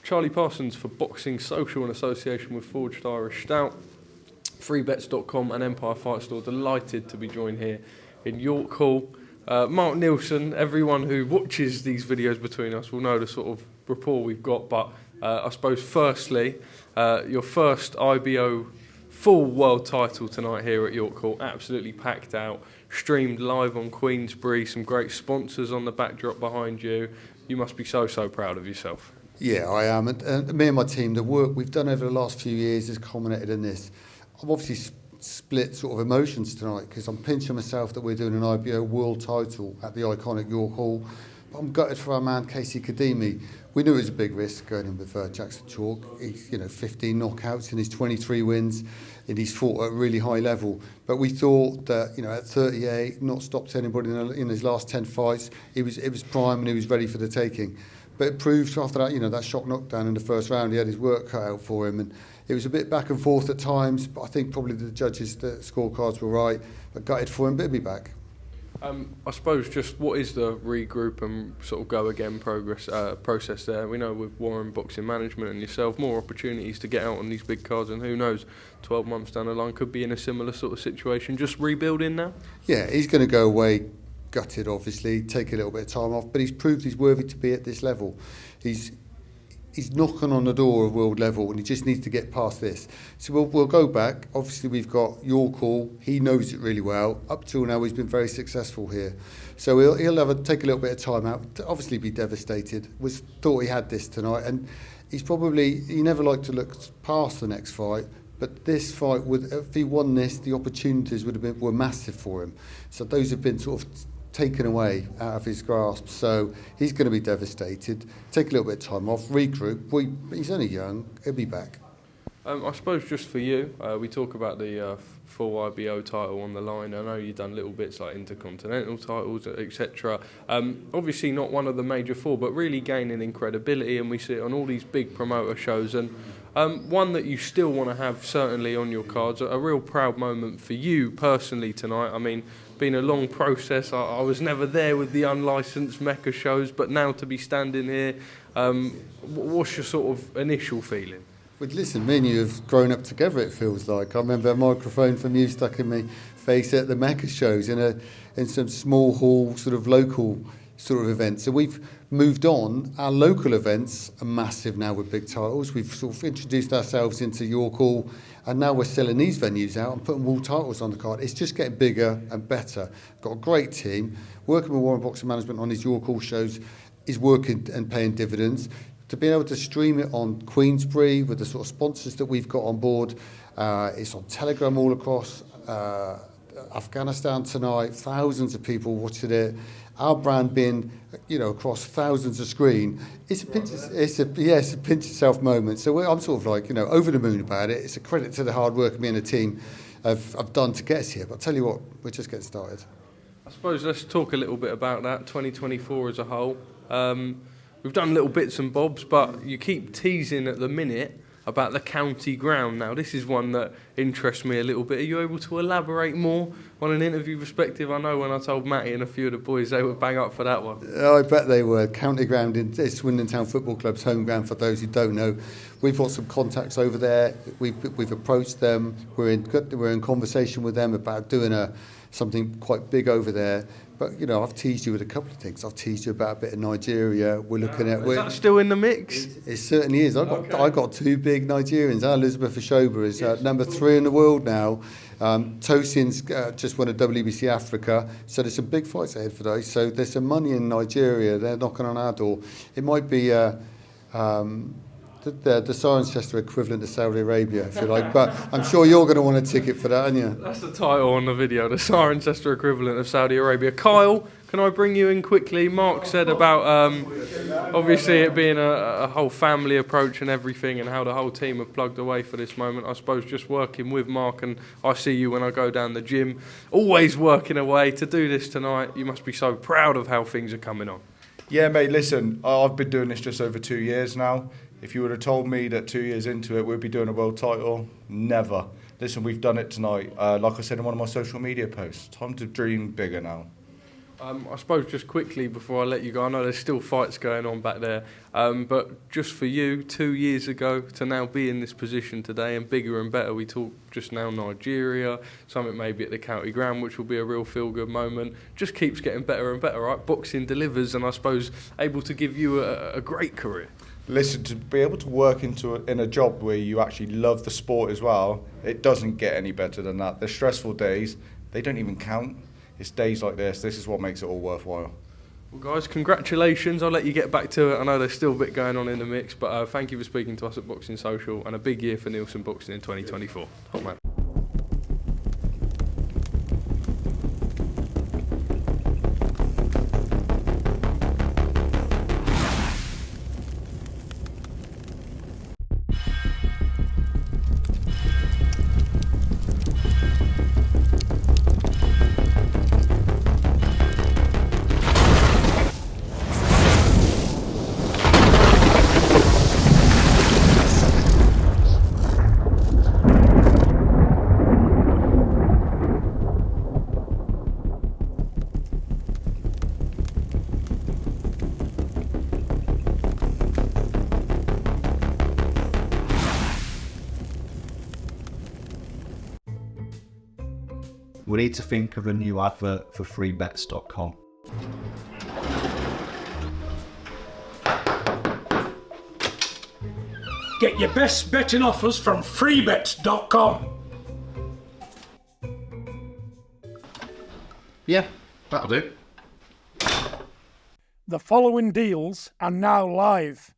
Charlie Parsons for Boxing Social in association with Forged Irish Stout, freebets.com and Empire Fight Store. Delighted to be joined here in York Hall. Mark Neilson, everyone who watches these videos between us will know the sort of rapport we've got, but I suppose firstly, your first IBO full world title tonight here at York Hall, absolutely packed out, streamed live on Queensberry, some great sponsors on the backdrop behind you. You must be so proud of yourself. Yeah, I am. And me and my team, the work we've done over the last few years has culminated in this. I'm obviously split sort of emotions tonight because I'm pinching myself that we're doing an IBO World Title at the iconic York Hall. But I'm gutted for our man Kaisy Khademi. We knew it was a big risk going in with Jackson Chalk. He's 15 knockouts in his 23 wins, and he's fought at a really high level. But we thought that at 38, not stopped anybody in his last 10 fights. It was prime and he was ready for the taking. But it proved after that, that shock knockdown in the first round, he had his work cut out for him, and it was a bit back and forth at times. But I think probably the judges' scorecards were right. But gutted for him, but he'll be back. I suppose just what is the regroup and sort of go again process there? We know with Warren Boxing Management and yourself, more opportunities to get out on these big cards, and who knows, 12 months down the line could be in a similar sort of situation. Just rebuilding now? Yeah, he's going to go away gutted, obviously, take a little bit of time off, but he's proved he's worthy to be at this level. He's knocking on the door of world level, and he just needs to get past this. So we'll go back. Obviously, we've got York Hall. He knows it really well. Up till now, he's been very successful here. So he'll take a little bit of time out. Obviously, be devastated. Thought he had this tonight, and he never liked to look past the next fight. But this fight, if he won this, the opportunities were massive for him. So those have been sort of taken away out of his grasp, so he's going to be devastated. Take a little bit of time off, regroup. He's only young, he'll be back. I suppose just for you, we talk about the full IBO title on the line. I know you've done little bits like intercontinental titles, etc. Obviously not one of the major four, but really gaining in credibility, and we see it on all these big promoter shows. And one that you still want to have certainly on your cards, a real proud moment for you personally tonight. I mean, been a long process. I was never there with the unlicensed Mecca shows, but now to be standing here, what's your sort of initial feeling? Well, listen, me and you have grown up together, it feels like. I remember a microphone from you stuck in my face at the Mecca shows in some small hall, sort of local sort of events. So we've moved on. Our local events are massive now with big titles. We've sort of introduced ourselves into York Hall, and now we're selling these venues out and putting world titles on the card. It's just getting bigger and better. Got a great team. Working with Warren Boxing Management on his York Hall shows is working and paying dividends. To be able to stream it on Queensberry with the sort of sponsors that we've got on board, it's on Telegram all across Afghanistan tonight, thousands of people watching it. Our brand being, across thousands of screen, it's a pinch yourself moment. So I'm sort of like, over the moon about it. It's a credit to the hard work me and the team have done to get us here. But I'll tell you what, we're just getting started. I suppose let's talk a little bit about that, 2024 as a whole. We've done little bits and bobs, but you keep teasing at the minute about the county ground. Now, this is one that interests me a little bit. Are you able to elaborate more on an interview perspective? I know when I told Matty and a few of the boys, they would bang up for that one. I bet they were. County ground in Swindon Town Football Club's home ground, for those who don't know. We've got some contacts over there. We've approached them. We're in conversation with them about doing something quite big over there. But, I've teased you with a couple of things. I've teased you about a bit of Nigeria. We're looking at... Is that still in the mix? It certainly is. I got two big Nigerians. Elizabeth Ashoba is number 3 in the world now. Tosin's just won a WBC Africa. So there's some big fights ahead for those. So there's some money in Nigeria. They're knocking on our door. It might be... the Cirencester equivalent to Saudi Arabia, if you like, but I'm sure you're going to want a ticket for that, aren't you? That's the title on the video, the Cirencester equivalent of Saudi Arabia. Kyle, can I bring you in quickly? Mark said about obviously it being a whole family approach and everything, and how the whole team have plugged away for this moment. I suppose just working with Mark, and I see you when I go down the gym, always working away. To do this tonight, you must be so proud of how things are coming on. Yeah, mate, listen, I've been doing this just over 2 years now. If you would have told me that 2 years into it we'd be doing a world title, never. Listen, we've done it tonight. Like I said in one of my social media posts, time to dream bigger now. I suppose just quickly before I let you go, I know there's still fights going on back there, but just for you, 2 years ago to now be in this position today and bigger and better, we talked just now Nigeria, something maybe at the county ground, which will be a real feel-good moment, just keeps getting better and better, right? Boxing delivers, and I suppose able to give you a great career. Listen, to be able to work in a job where you actually love the sport as well, it doesn't get any better than that. The stressful days, they don't even count. It's days like this is what makes it all worthwhile. Well, guys, congratulations. I'll let you get back to it. I know there's still a bit going on in the mix, but thank you for speaking to us at Boxing Social, and a big year for Neilson Boxing in 2024. Hot man. We need to think of a new advert for freebets.com. Get your best betting offers from freebets.com. Yeah, that'll do. The following deals are now live.